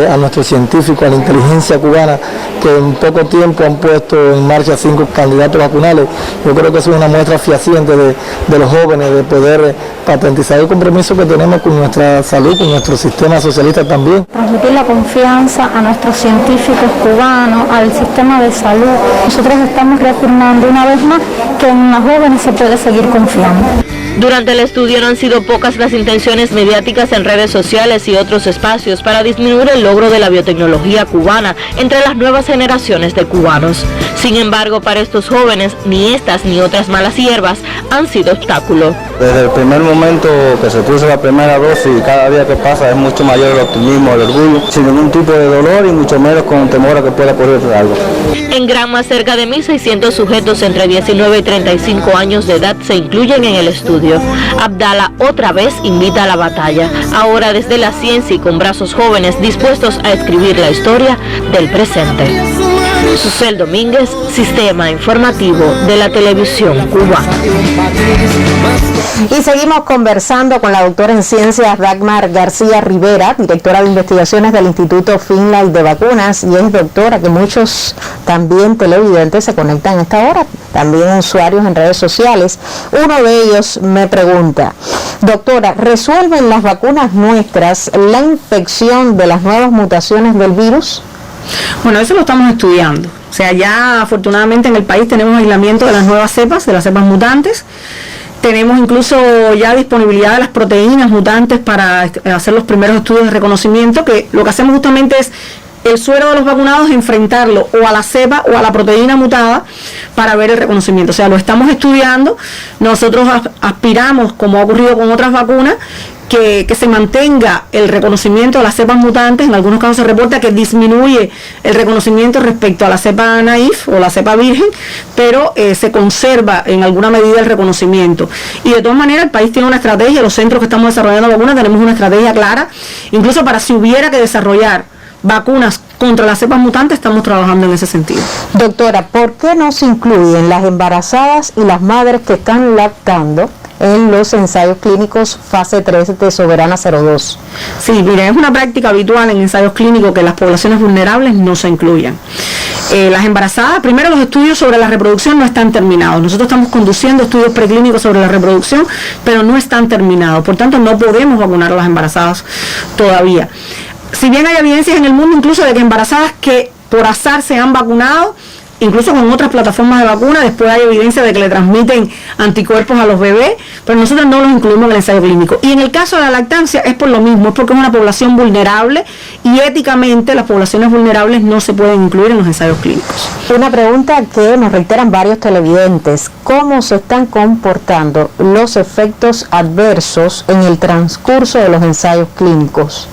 a nuestros científicos, a la inteligencia cubana, que en poco tiempo han puesto en marcha 5 candidatos vacunales. Yo creo que eso es una muestra fehaciente de los jóvenes, de poder patentizar el compromiso que tenemos con nuestra salud, con nuestro sistema socialista también. Transmitir la confianza a nuestros científicos cubanos, al sistema de salud. Nosotros estamos reafirmando una vez más que en los jóvenes se puede seguir confiando. Durante el estudio no han sido pocas las intenciones mediáticas en redes sociales y otros espacios para disminuir el logro de la biotecnología cubana entre las nuevas generaciones de cubanos. Sin embargo, para estos jóvenes, ni estas ni otras malas hierbas han sido obstáculo. Desde el primer momento que se puso la primera dosis, cada día que pasa es mucho mayor el optimismo, el orgullo, sin ningún tipo de dolor y mucho menos con temor a que pueda ocurrir algo. En Granma, cerca de 1.600 sujetos entre 19 y 35 años de edad se incluyen en el estudio. Abdala otra vez invita a la batalla, ahora desde la ciencia y con brazos jóvenes dispuestos a escribir la historia del presente. Susel Domínguez, Sistema Informativo de la Televisión Cubana. Y seguimos conversando con la doctora en ciencias Dagmar García Rivera, directora de investigaciones del Instituto Finlay de Vacunas, y es doctora que muchos también televidentes se conectan a esta hora, también usuarios en redes sociales. Uno de ellos me pregunta, doctora, ¿resuelven las vacunas nuestras la infección de las nuevas mutaciones del virus? Bueno, eso lo estamos estudiando. O sea, ya afortunadamente en el país tenemos aislamiento de las nuevas cepas, de las cepas mutantes. Tenemos incluso ya disponibilidad de las proteínas mutantes para hacer los primeros estudios de reconocimiento, que lo que hacemos justamente es el suero de los vacunados enfrentarlo o a la cepa o a la proteína mutada para ver el reconocimiento. O sea, lo estamos estudiando. Nosotros aspiramos, como ha ocurrido con otras vacunas, que se mantenga el reconocimiento de las cepas mutantes. En algunos casos se reporta que disminuye el reconocimiento respecto a la cepa naïf o la cepa virgen, pero se conserva en alguna medida el reconocimiento. Y de todas maneras el país tiene una estrategia, los centros que estamos desarrollando vacunas tenemos una estrategia clara, incluso para si hubiera que desarrollar vacunas contra las cepas mutantes, estamos trabajando en ese sentido. Doctora, ¿por qué no se incluyen las embarazadas y las madres que están lactando en los ensayos clínicos fase 3 de Soberana 02. Sí, mire, es una práctica habitual en ensayos clínicos que las poblaciones vulnerables no se incluyan. Las embarazadas, primero los estudios sobre la reproducción no están terminados. Nosotros estamos conduciendo estudios preclínicos sobre la reproducción, pero no están terminados. Por tanto, no podemos vacunar a las embarazadas todavía. Si bien hay evidencias en el mundo incluso de que embarazadas que por azar se han vacunado, incluso con otras plataformas de vacuna, después hay evidencia de que le transmiten anticuerpos a los bebés, pero nosotros no los incluimos en el ensayo clínico. Y en el caso de la lactancia es por lo mismo, es porque es una población vulnerable y éticamente las poblaciones vulnerables no se pueden incluir en los ensayos clínicos. Una pregunta que nos reiteran varios televidentes: ¿cómo se están comportando los efectos adversos en el transcurso de los ensayos clínicos?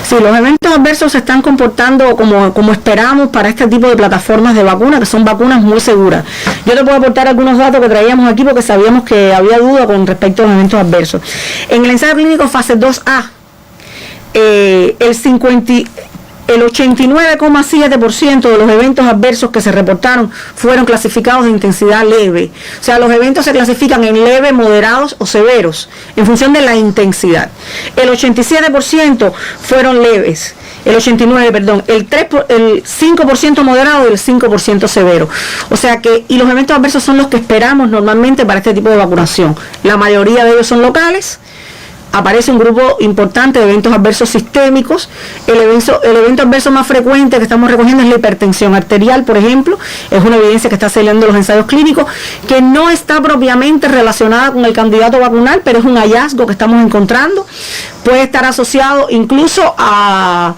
Sí, los eventos adversos se están comportando como esperamos para este tipo de plataformas de vacuna, que son vacunas muy seguras. Yo te puedo aportar algunos datos que traíamos aquí porque sabíamos que había duda con respecto a los eventos adversos. En el ensayo clínico fase 2A, el 89,7% de los eventos adversos que se reportaron fueron clasificados de intensidad leve. O sea, los eventos se clasifican en leve, moderados o severos, en función de la intensidad. El 87% fueron leves, el 5% moderado y el 5% severo. O sea que, y los eventos adversos son los que esperamos normalmente para este tipo de vacunación. La mayoría de ellos son locales. Aparece un grupo importante de eventos adversos sistémicos. El evento adverso más frecuente que estamos recogiendo es la hipertensión arterial, por ejemplo. Es una evidencia que está saliendo en los ensayos clínicos, que no está propiamente relacionada con el candidato vacunal, pero es un hallazgo que estamos encontrando. Puede estar asociado incluso a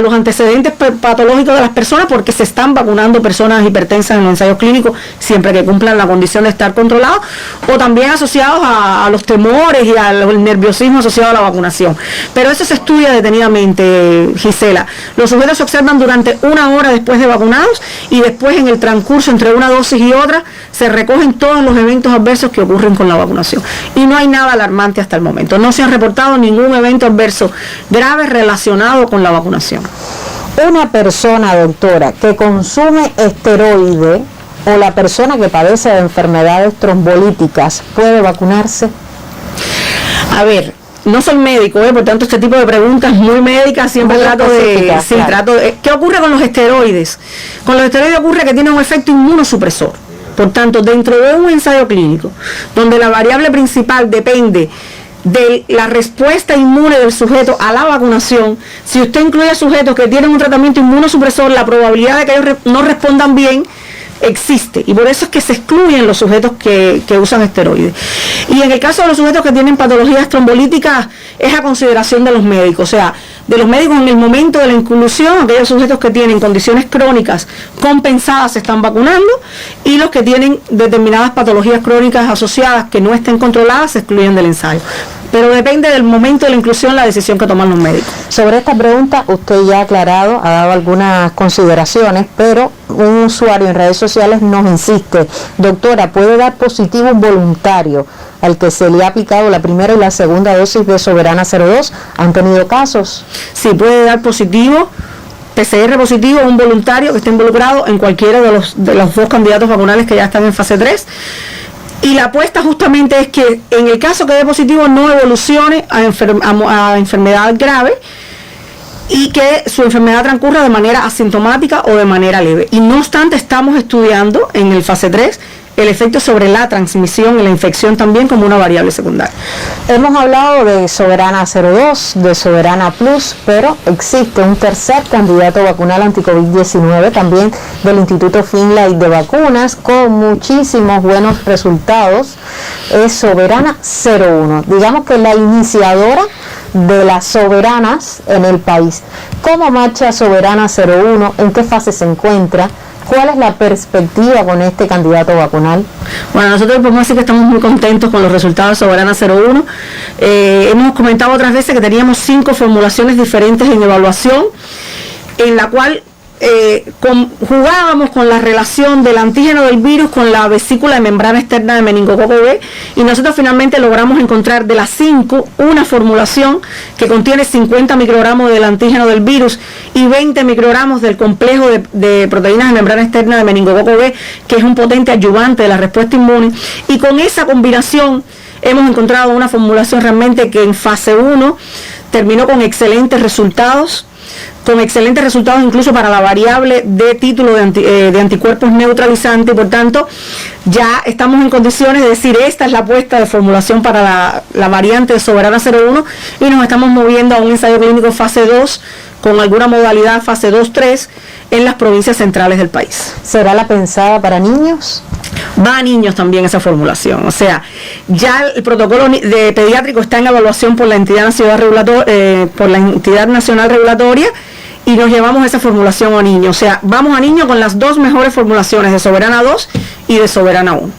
los antecedentes patológicos de las personas, porque se están vacunando personas hipertensas en los ensayos clínicos siempre que cumplan la condición de estar controlados, o también asociados a los temores y al nerviosismo asociado a la vacunación. Pero eso se estudia detenidamente, Gisela. Los sujetos se observan durante 1 hora después de vacunados, y después en el transcurso entre una dosis y otra se recogen todos los eventos adversos que ocurren con la vacunación. Y no hay nada alarmante hasta el momento. No se ha reportado ningún evento adverso grave relacionado con la vacunación. Una persona, doctora, que consume esteroide, o la persona que padece de enfermedades trombolíticas, ¿puede vacunarse? A ver, no soy médico, por tanto este tipo de preguntas muy médicas siempre trato de... Sí, claro. ¿Qué ocurre con los esteroides? Con los esteroides ocurre que tienen un efecto inmunosupresor. Por tanto, dentro de un ensayo clínico, donde la variable principal depende de la respuesta inmune del sujeto a la vacunación, si usted incluye a sujetos que tienen un tratamiento inmunosupresor, la probabilidad de que ellos no respondan bien existe, y por eso es que se excluyen los sujetos que usan esteroides. Y en el caso de los sujetos que tienen patologías trombolíticas, es a consideración de los médicos, o sea, de los médicos en el momento de la inclusión. Aquellos sujetos que tienen condiciones crónicas compensadas se están vacunando, y los que tienen determinadas patologías crónicas asociadas que no estén controladas se excluyen del ensayo. Pero depende del momento de la inclusión la decisión que toman los médicos. Sobre esta pregunta usted ya ha aclarado, ha dado algunas consideraciones, pero un usuario en redes sociales nos insiste: doctora, ¿puede dar positivo un voluntario al que se le ha aplicado la primera y la segunda dosis de Soberana 02? ¿Han tenido casos? Sí, puede dar positivo, PCR positivo, un voluntario que esté involucrado en cualquiera de los 2 candidatos vacunales que ya están en fase 3. Y la apuesta justamente es que en el caso que dé positivo no evolucione a enfermedad grave, y que su enfermedad transcurra de manera asintomática o de manera leve. Y no obstante, estamos estudiando en el fase 3 el efecto sobre la transmisión y la infección también como una variable secundaria. Hemos hablado de Soberana 02, de Soberana Plus, pero existe un tercer candidato vacunal anti-COVID-19 también del Instituto Finlay de Vacunas, con muchísimos buenos resultados. Es Soberana 01, digamos que la iniciadora de las soberanas en el país. ¿Cómo marcha Soberana 01? ¿En qué fase se encuentra? ¿Cuál es la perspectiva con este candidato vacunal? Bueno, nosotros podemos decir que estamos muy contentos con los resultados de Soberana 01. Hemos comentado otras veces que teníamos 5 formulaciones diferentes en evaluación, en la cual jugábamos con la relación del antígeno del virus con la vesícula de membrana externa de meningococo B, y nosotros finalmente logramos encontrar de las 5 una formulación que contiene 50 microgramos del antígeno del virus y 20 microgramos del complejo de proteínas de membrana externa de meningococo B, que es un potente ayudante de la respuesta inmune, y con esa combinación Hemos encontrado una formulación realmente que en fase 1 terminó con excelentes resultados incluso para la variable de título de anticuerpos neutralizantes, y por tanto ya estamos en condiciones de decir esta es la apuesta de formulación para la variante de Soberana 01, y nos estamos moviendo a un ensayo clínico fase 2 con alguna modalidad fase 2-3 en las provincias centrales del país. ¿Será la pensada para niños? Va a niños también esa formulación, o sea, ya el protocolo de pediátrico está en evaluación por la entidad nacional regulatoria, y nos llevamos esa formulación a niños. O sea, vamos a niños con las dos mejores formulaciones de Soberana 2 y de Soberana 1.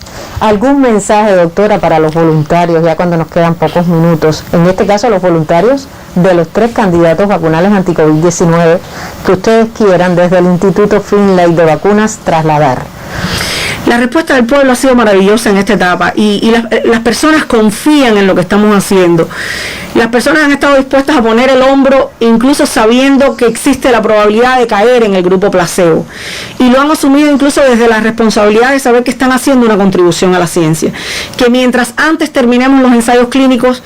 ¿Algún mensaje, doctora, para los voluntarios, ya cuando nos quedan pocos minutos? En este caso, los voluntarios de los 3 candidatos vacunales anti-COVID-19 que ustedes quieran desde el Instituto Finlay de Vacunas trasladar. La respuesta del pueblo ha sido maravillosa en esta etapa, y las personas confían en lo que estamos haciendo. Las personas han estado dispuestas a poner el hombro, incluso sabiendo que existe la probabilidad de caer en el grupo placebo, y lo han asumido incluso desde la responsabilidad de saber que están haciendo una contribución a la ciencia, que mientras antes terminemos los ensayos clínicos,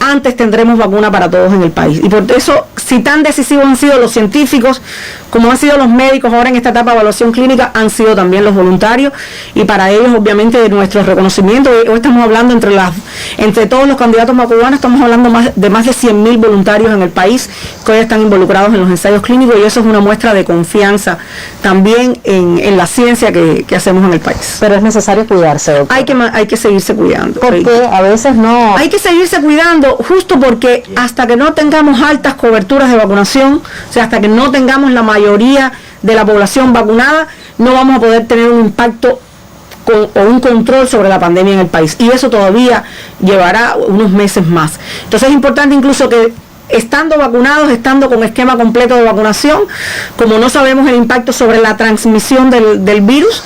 antes tendremos vacuna para todos en el país. Y por eso, si tan decisivos han sido los científicos como han sido los médicos ahora en esta etapa de evaluación clínica, han sido también los voluntarios, y para ellos obviamente de nuestro reconocimiento. Hoy estamos hablando entre todos los candidatos vacunados, estamos hablando de más de 100.000 voluntarios en el país que hoy están involucrados en los ensayos clínicos, y eso es una muestra de confianza también en la ciencia que hacemos en el país. Pero es necesario cuidarse, doctor. Hay que seguirse cuidando. Porque a veces no... Hay que seguirse cuidando, justo porque hasta que no tengamos altas coberturas de vacunación, o sea, hasta que no tengamos la mayoría de la población vacunada, no vamos a poder tener un impacto o un control sobre la pandemia en el país, y eso todavía llevará unos meses más. Entonces es importante incluso que, estando vacunados, estando con esquema completo de vacunación, como no sabemos el impacto sobre la transmisión del virus,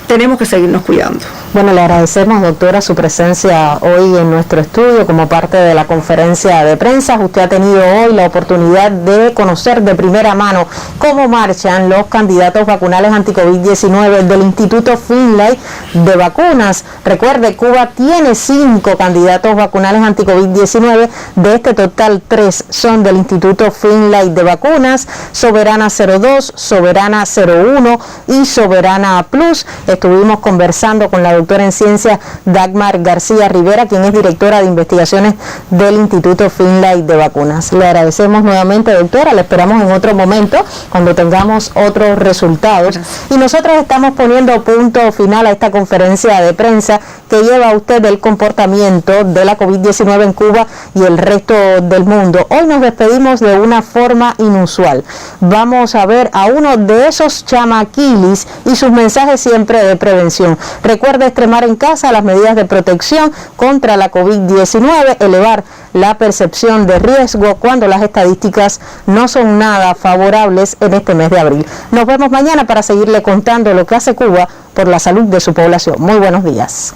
tenemos que seguirnos cuidando. Bueno, le agradecemos, doctora, su presencia hoy en nuestro estudio como parte de la conferencia de prensa. Usted ha tenido hoy la oportunidad de conocer de primera mano cómo marchan los candidatos vacunales anti-COVID-19 del Instituto Finlay de Vacunas. Recuerde, Cuba tiene 5 candidatos vacunales anti-COVID-19. De este total, 3 son del Instituto Finlay de Vacunas: Soberana 02, Soberana 01 y Soberana Plus. Estuvimos conversando con la doctora en ciencias Dagmar García Rivera, quien es directora de investigaciones del Instituto Finlay de Vacunas. Le agradecemos nuevamente, doctora, le esperamos en otro momento cuando tengamos otros resultados. Gracias. Y nosotros estamos poniendo punto final a esta conferencia de prensa que lleva a usted del comportamiento de la COVID-19 en Cuba y el resto del mundo. Hoy nos despedimos de una forma inusual. Vamos a ver a uno de esos chamaquilis y sus mensajes siempre de prevención. Recuerde extremar en casa las medidas de protección contra la COVID-19, elevar la percepción de riesgo cuando las estadísticas no son nada favorables en este mes de abril. Nos vemos mañana para seguirle contando lo que hace Cuba por la salud de su población. Muy buenos días.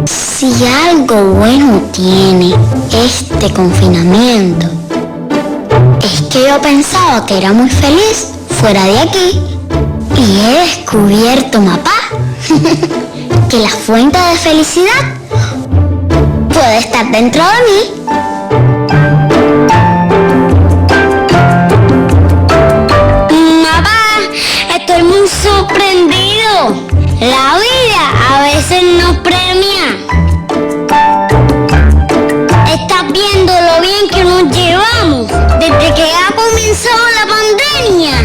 Si algo bueno tiene este confinamiento, es que yo pensaba que era muy feliz fuera de aquí, y he descubierto, papá, que la fuente de felicidad puede estar dentro de mí. Papá, estoy muy sorprendido. La vida a veces nos premia. ¿Estás viendo lo bien que nos llevamos desde que ha comenzado la pandemia?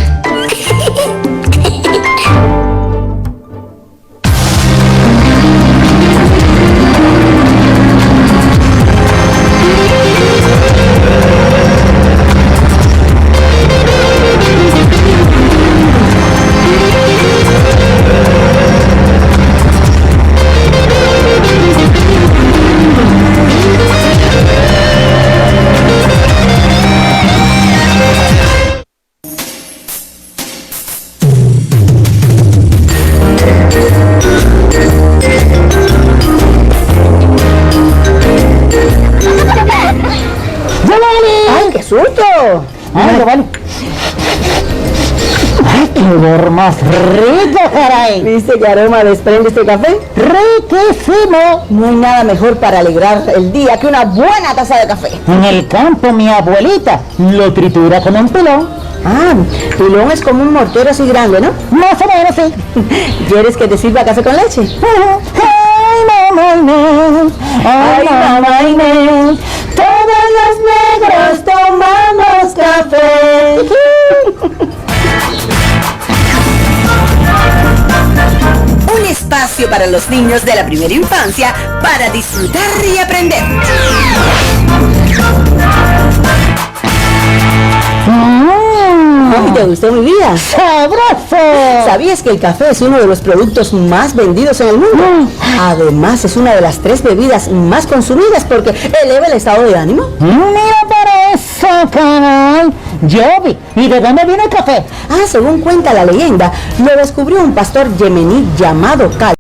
Ay, vale. ¡Ay, qué olor más rico, caray! ¿Viste qué aroma desprende este café? ¡Riquísimo! No hay nada mejor para alegrar el día que una buena taza de café. En el campo, mi abuelita lo tritura con un pilón. Ah, pilón es como un mortero así grande, ¿no? Más o menos, sí. ¿Quieres que te sirva café con leche? ¡Ay, mamá Inés! ¡Ay, mamá Inés! Todos los negros tomamos café. Un espacio para los niños de la primera infancia para disfrutar y aprender. ¿Te gustó mi vida? ¡Sabroso! ¿Sabías que el café es uno de los productos más vendidos en el mundo? Además, es una de las 3 bebidas más consumidas porque eleva el estado de ánimo. Mira para eso, canal. Yo vi. ¿Y de dónde viene el café? Según cuenta la leyenda, lo descubrió un pastor yemení llamado Cal.